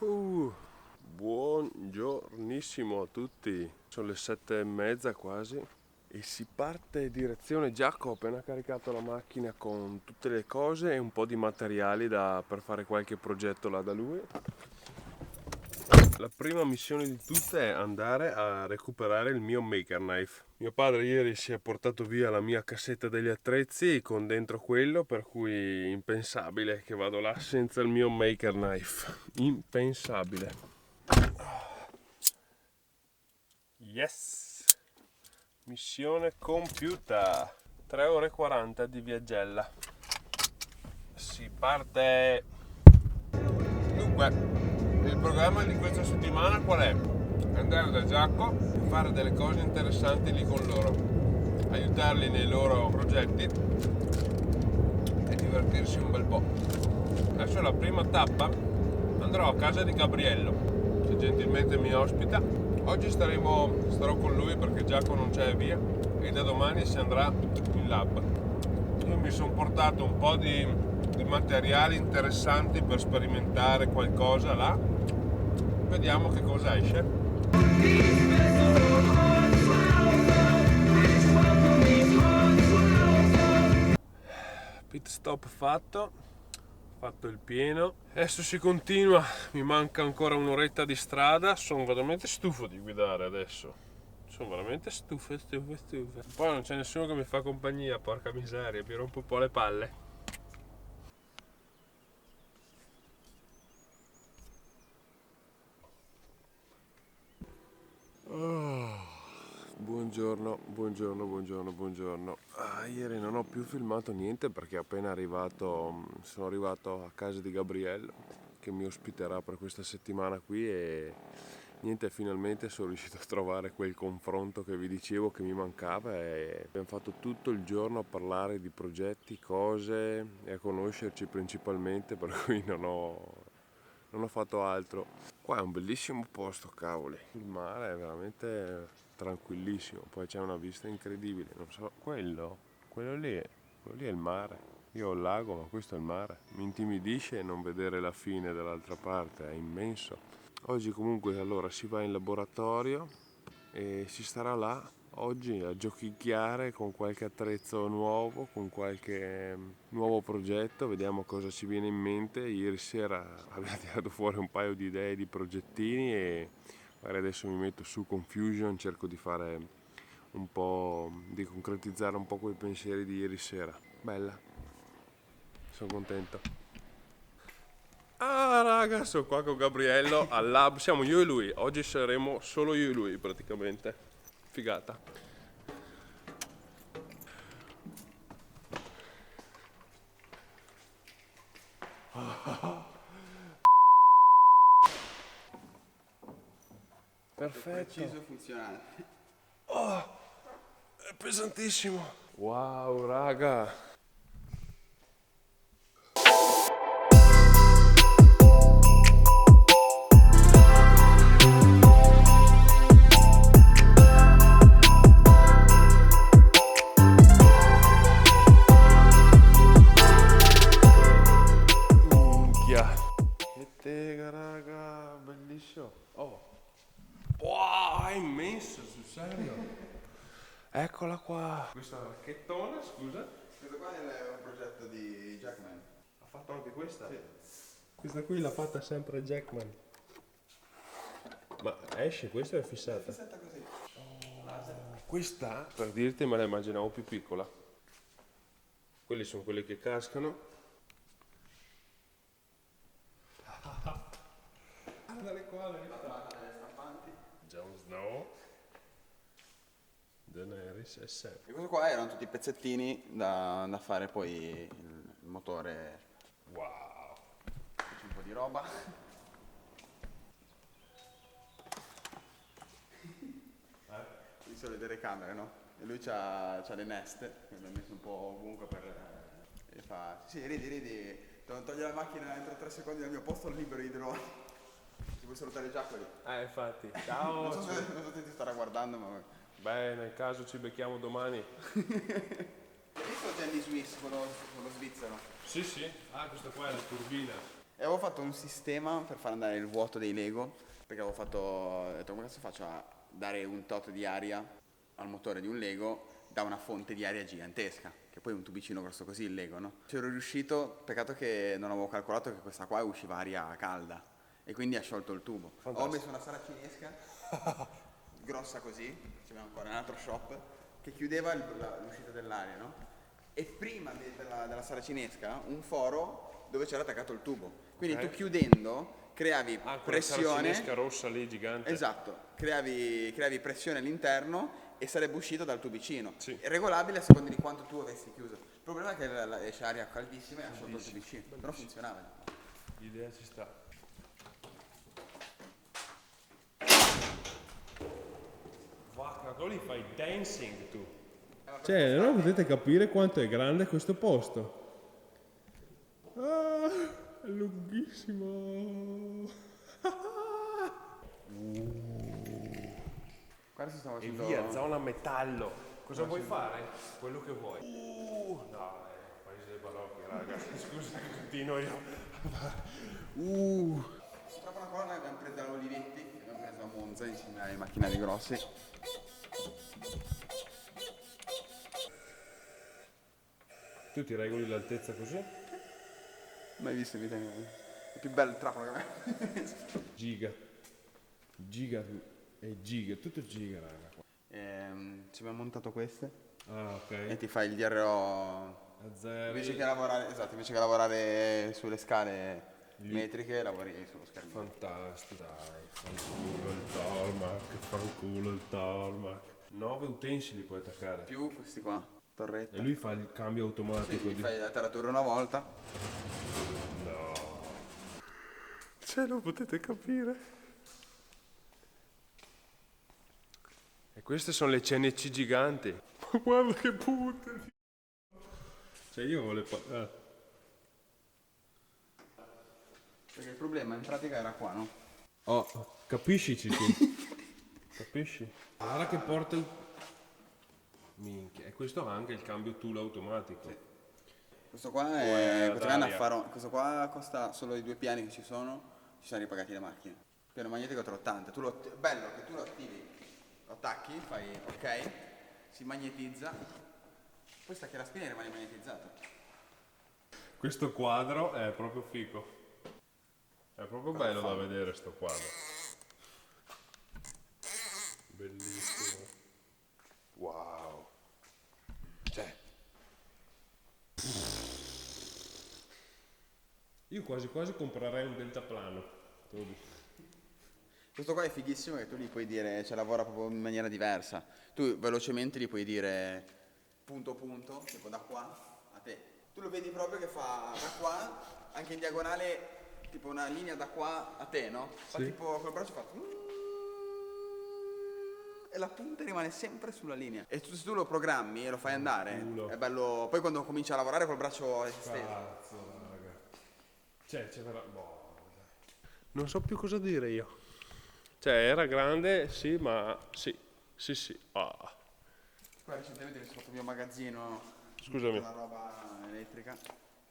Buongiornissimo a tutti, sono le 7:30 quasi e si parte direzione Giacomo. Ho appena caricato la macchina con tutte le cose e un po' di materiali per fare qualche progetto là da lui. La prima missione di tutte è andare a recuperare il mio maker knife. Mio padre ieri si è portato via la mia cassetta degli attrezzi con dentro quello, per cui impensabile che vado là senza il mio maker knife. Impensabile. Yes! Missione compiuta. 3 ore e 40 di viaggella. Si parte. Dunque, il programma di questa settimana qual è? Andare da Giacomo e fare delle cose interessanti lì con loro, aiutarli nei loro progetti e divertirsi un bel po'. Adesso la prima tappa andrò a casa di Gabriello, se gentilmente mi ospita. Oggi starò con lui perché Giacomo non c'è via e da domani si andrà in lab. Io mi sono portato un po' di materiali interessanti per sperimentare qualcosa là. Vediamo che cosa esce. Pit stop fatto il pieno. Adesso si continua, mi manca ancora un'oretta di strada. Sono veramente stufo di guidare adesso. Sono veramente stufo. Poi non c'è nessuno che mi fa compagnia, porca miseria, mi rompo un po' le palle. Buongiorno. Ieri non ho più filmato niente perché sono arrivato a casa di Gabriello che mi ospiterà per questa settimana qui e niente, finalmente sono riuscito a trovare quel confronto che vi dicevo che mi mancava e abbiamo fatto tutto il giorno a parlare di progetti, cose e a conoscerci principalmente, per cui non ho fatto altro. Qua è un bellissimo posto, cavoli. Il mare è veramente tranquillissimo. Poi c'è una vista incredibile. Non so, quello lì è il mare. Io ho il lago, ma questo è il mare. Mi intimidisce non vedere la fine dall'altra parte, è immenso. Oggi comunque allora si va in laboratorio e si starà là oggi a giochicchiare con qualche attrezzo nuovo, con qualche nuovo progetto, vediamo cosa ci viene in mente. Ieri sera abbiamo tirato fuori un paio di idee di progettini e magari adesso mi metto su Confusion, cerco di fare un po', di concretizzare un po' quei pensieri di ieri sera. Bella, sono contento. Ah raga, sono qua con Gabriello al lab, siamo io e lui, oggi saremo solo io e lui praticamente, figata. Perfetto. Preciso, funzionale. È pesantissimo. Wow raga. Che tega raga, bellissimo. Wow, è immenso, sul serio. Eccola qua. Questa racchettona, scusa. Questo qua è un progetto di Jackman. Ha fatto anche questa? Sì. Questa qui l'ha fatta sempre Jackman. Ma esce, questa è fissata. È fissata così. Questa, per dirti, me la immaginavo più piccola. Quelli sono quelli che cascano. Guardale qua, La trama delle stampanti. Jon Snow, Daenerys e Sam. E questo qua erano tutti pezzettini da fare poi il motore. Wow. C'è un po' di roba. Qui sono le telecamere, no? E lui c'ha le neste, che le ha messo un po' ovunque e fa. Sì, ridi. Togli la macchina entro 3 secondi dal mio posto, libero di nuovo. Ti vuoi salutare già quelli? Infatti. Ciao. Non so se ti starà guardando, ma. Beh, nel caso ci becchiamo domani. Hai visto Jenny Swiss, quello svizzero? Sì. Ah, questa qua è la turbina. E avevo fatto un sistema per far andare il vuoto dei Lego, perché ho detto come cazzo faccio a dare un tot di aria al motore di un Lego da una fonte di aria gigantesca, che poi è un tubicino grosso così il Lego, no? C'ero riuscito, peccato che non avevo calcolato che questa qua usciva aria calda e quindi ha sciolto il tubo. Fantastico. Ho messo una saracinesca grossa così, c'è ancora un altro shop, che chiudeva l'uscita dell'aria, no? E prima della saracinesca un foro dove c'era attaccato il tubo. Quindi tu chiudendo creavi pressione. Quella rossa lì gigante. Esatto, creavi pressione all'interno e sarebbe uscito dal tubicino. Sì. È regolabile a seconda di quanto tu avessi chiuso. Il problema è che esce aria caldissima e ha sciolto il tubicino. Però funzionava. L'idea ci sta. Vacca, lì fai dancing tu. Cioè, non potete capire quanto è grande questo posto. Ah, è lunghissimo. Guarda se stiamo E facendo... via, zona metallo. Cosa vuoi fare? Quello che vuoi. No, paese dei barocchi, raga. Scusa, continuo io. Purtroppo una cosa l'abbiamo presa da Olivetti, l'abbiamo presa a Monza insieme ai macchinari grossi. Tu ti regoli l'altezza così? Mai visto in vita mia. È più bello il trapano che me. Giga. Giga e giga, tutto giga, raga. Ci abbiamo montato queste Ah, ok. e ti fai il DRO A zero. invece che lavorare sulle scale metriche, lavori sullo schermo. Fantastico, dai. Fanculo il tarmac, fanculo il tarmac. 9 utensili puoi attaccare. Più questi qua, torretta. E lui fa il cambio automatico Sì, di... fai la taratura una volta. No. Cioè, lo potete capire. E queste sono le CNC giganti. Ma guarda che puttana. Cioè io volevo... Perché il problema in pratica era qua, no? Oh, capisci tu? Capisci? Guarda che porta... Minchia, e questo ha anche il cambio tool automatico. Questo qua questo qua costa solo i 2 piani che ci sono ripagati le macchine. Piano magnetico 380. Bello che tu lo attivi, lo attacchi, fai ok, si magnetizza, poi stacchi la spina e rimane magnetizzato. Questo quadro è proprio fico. È proprio bello da vedere sto quadro. Bellissimo. Wow. Cioè. Io quasi quasi comprerei un deltaplano. Te lo dico. Questo qua è fighissimo che tu gli puoi dire, cioè lavora proprio in maniera diversa. Tu velocemente gli puoi dire punto punto, tipo da qua a te. Tu lo vedi proprio che fa da qua, anche in diagonale, tipo una linea da qua a te, no? Fa Sì. tipo col braccio fa e la punta rimane sempre sulla linea. E se tu lo programmi e lo fai andare, è bello. Poi quando comincia a lavorare col braccio esteso. Cazzo, raga. Cioè, c'è vera... Boh, Non so più cosa dire io. Cioè, era grande, sì, ma sì. Ah. Qua recentemente mi sono fatto il mio magazzino. Scusami. Con la roba elettrica.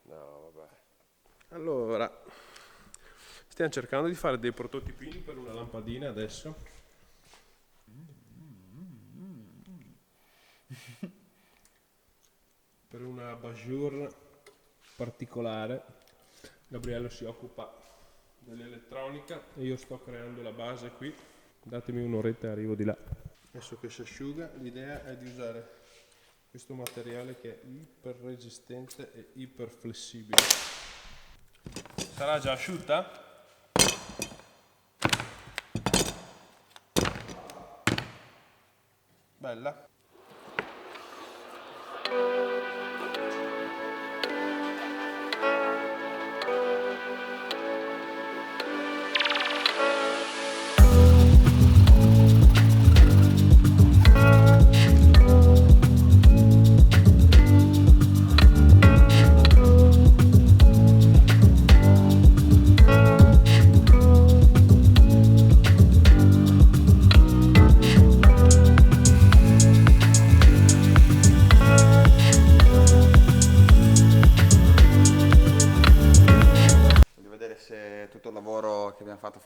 No, vabbè. Allora, stiamo cercando di fare dei prototipini per una lampadina adesso. per una Bajur particolare. Gabriello si occupa dell'elettronica e io sto creando la base qui. Datemi un'oretta e arrivo di là. Adesso che si asciuga, l'idea è di usare questo materiale che è iper resistente e iper flessibile. Sarà già asciutta? Bella.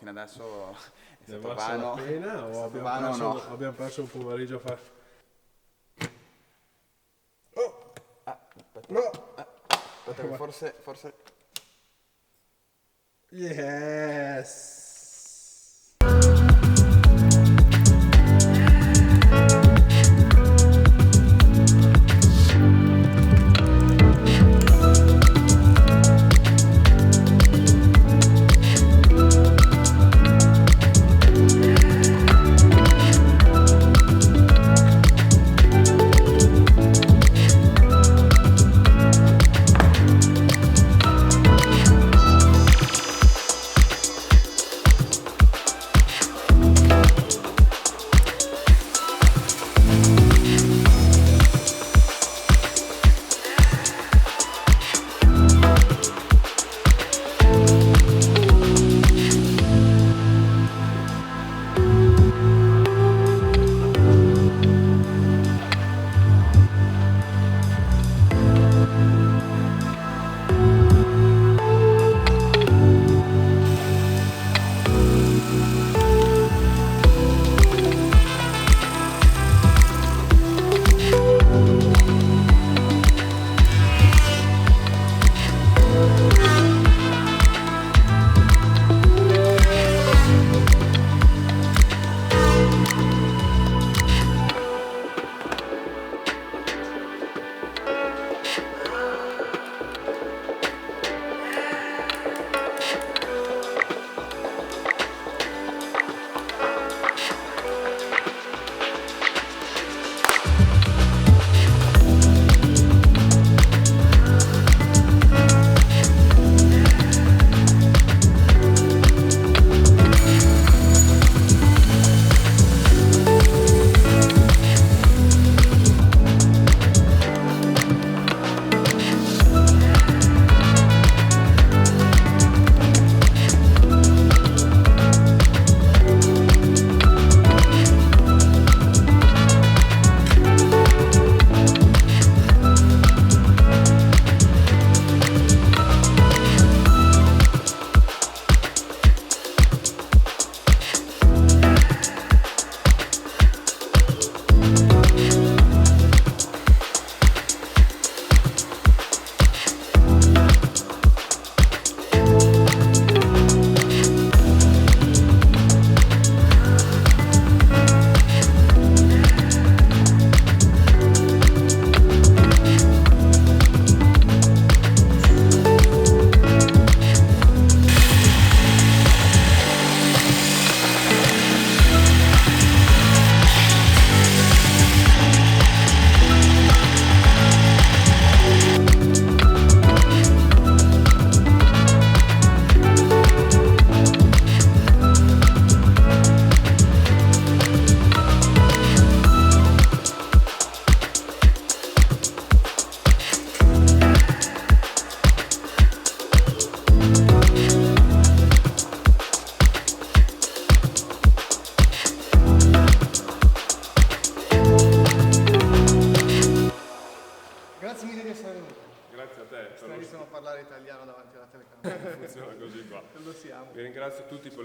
fino adesso è Ne stato è valsa la vano. pena È o stato vano o no? abbiamo perso un pomeriggio a fare... Aspetta, No! aspetta che forse... Yes! Grazie mille di essere venuto. Grazie a te per Stranissimo parlare italiano davanti alla telecamera. funziona così qua. Lo siamo. Vi ringrazio tutti per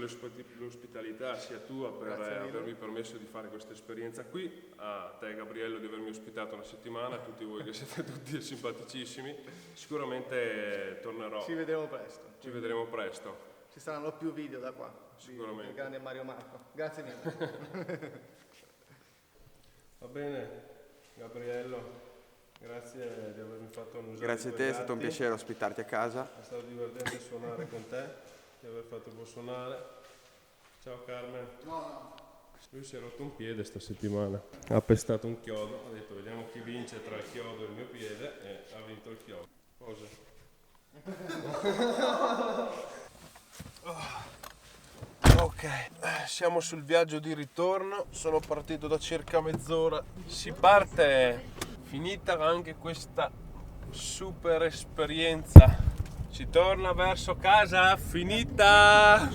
l'ospitalità, sia tua per Grazie mille. avermi permesso di fare questa esperienza qui, a te Gabriello di avermi ospitato una settimana, a tutti voi che siete tutti simpaticissimi. Sicuramente tornerò, Ci vedremo presto. ci vedremo presto. Ci saranno più video da qua. Sicuramente. Del grande Mario Marco. Grazie mille. Va bene, Gabriello, grazie di avermi fatto annusare. Grazie a i te, tuoi è stato un gatti. piacere ospitarti a casa. È stato divertente suonare con te, di aver fatto buon suonare. Ciao Carmen. No. Lui si è rotto un piede sta settimana. Ha pestato un chiodo, ha detto vediamo chi vince tra il chiodo e il mio piede e ha vinto il chiodo. Cosa? Ok, siamo sul viaggio di ritorno, sono partito da circa mezz'ora. Si parte, finita anche questa super esperienza. Si torna verso casa, finita!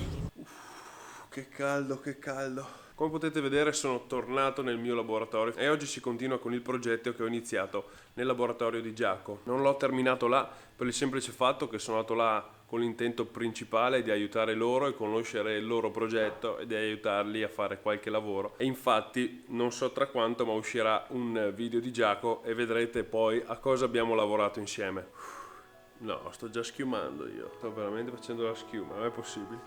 Che caldo, che caldo. Come potete vedere sono tornato nel mio laboratorio e oggi si continua con il progetto che ho iniziato nel laboratorio di Giacomo. Non l'ho terminato là per il semplice fatto che sono andato là con l'intento principale di aiutare loro e conoscere il loro progetto e di aiutarli a fare qualche lavoro. E infatti non so tra quanto, ma uscirà un video di Giaco e vedrete poi a cosa abbiamo lavorato insieme. No, sto già schiumando io, sto veramente facendo la schiuma, non è possibile.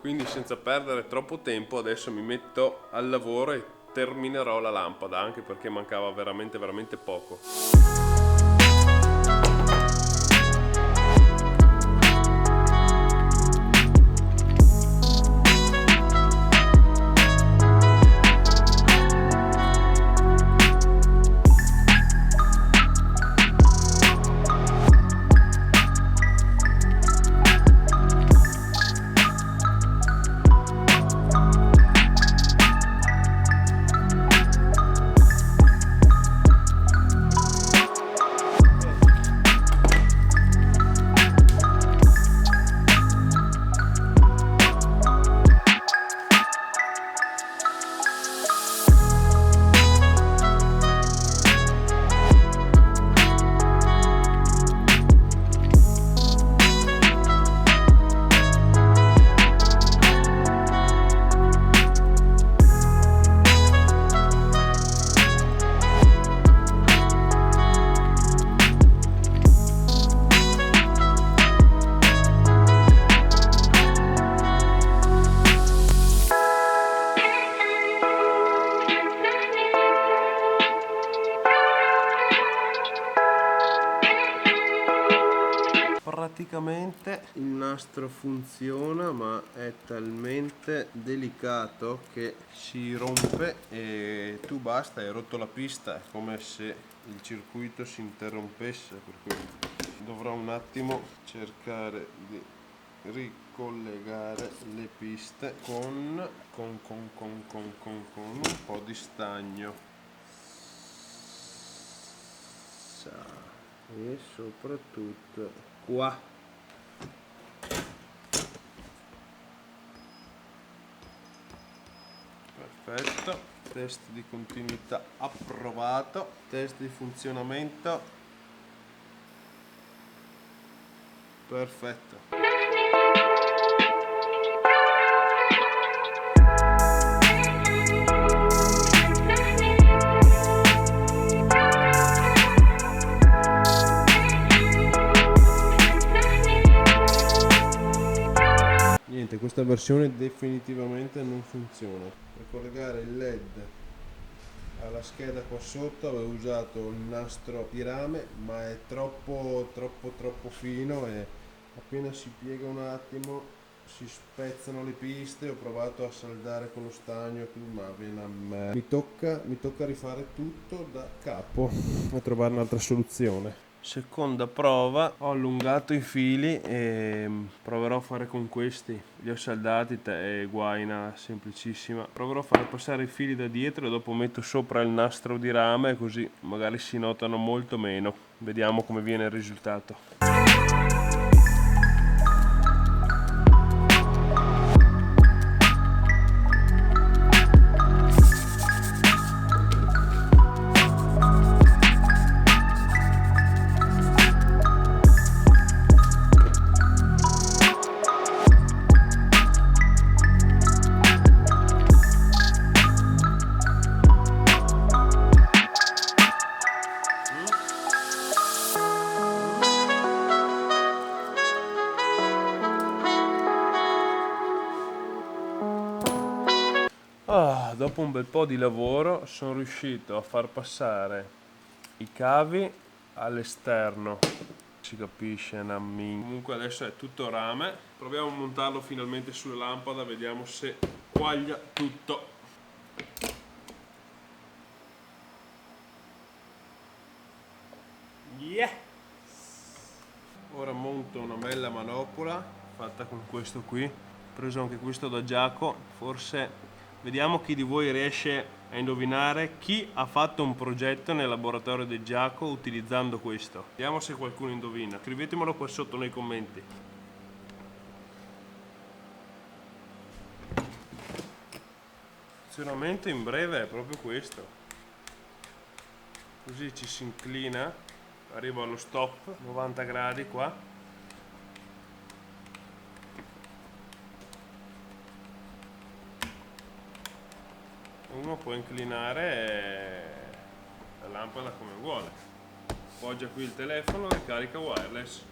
Quindi senza perdere troppo tempo adesso mi metto al lavoro e terminerò la lampada, anche perché mancava veramente poco. Praticamente il nastro funziona, ma è talmente delicato che si rompe e tu basta, hai rotto la pista, è come se il circuito si interrompesse, per cui dovrò un attimo cercare di ricollegare le piste con un po' di stagno e soprattutto qua. Perfetto, test di continuità approvato, test di funzionamento perfetto. Questa versione definitivamente non funziona. Per collegare il LED alla scheda qua sotto avevo usato il nastro di rame, ma è troppo fino e appena si piega un attimo si spezzano le piste. Ho provato a saldare con lo stagno, ma viene a me. Mi tocca rifare tutto da capo e trovare un'altra soluzione. Seconda prova, ho allungato i fili e proverò a fare con questi, li ho saldati, guaina semplicissima. Proverò a fare passare i fili da dietro e dopo metto sopra il nastro di rame, così magari si notano molto meno. Vediamo come viene il risultato. Dopo un bel po' di lavoro sono riuscito a far passare i cavi all'esterno, si capisce una minchia. Comunque adesso è tutto rame, proviamo a montarlo finalmente sulla lampada, vediamo se quaglia tutto. Yeah! Ora monto una bella manopola fatta con questo qui, ho preso anche questo da Giaco. Forse vediamo chi di voi riesce a indovinare chi ha fatto un progetto nel laboratorio di Giaco utilizzando questo. Vediamo se qualcuno indovina, scrivetemelo qua sotto nei commenti. Il funzionamento in breve è proprio questo, così ci si inclina, arrivo allo stop 90 gradi qua uno può inclinare la lampada come vuole. Appoggia qui il telefono e carica wireless.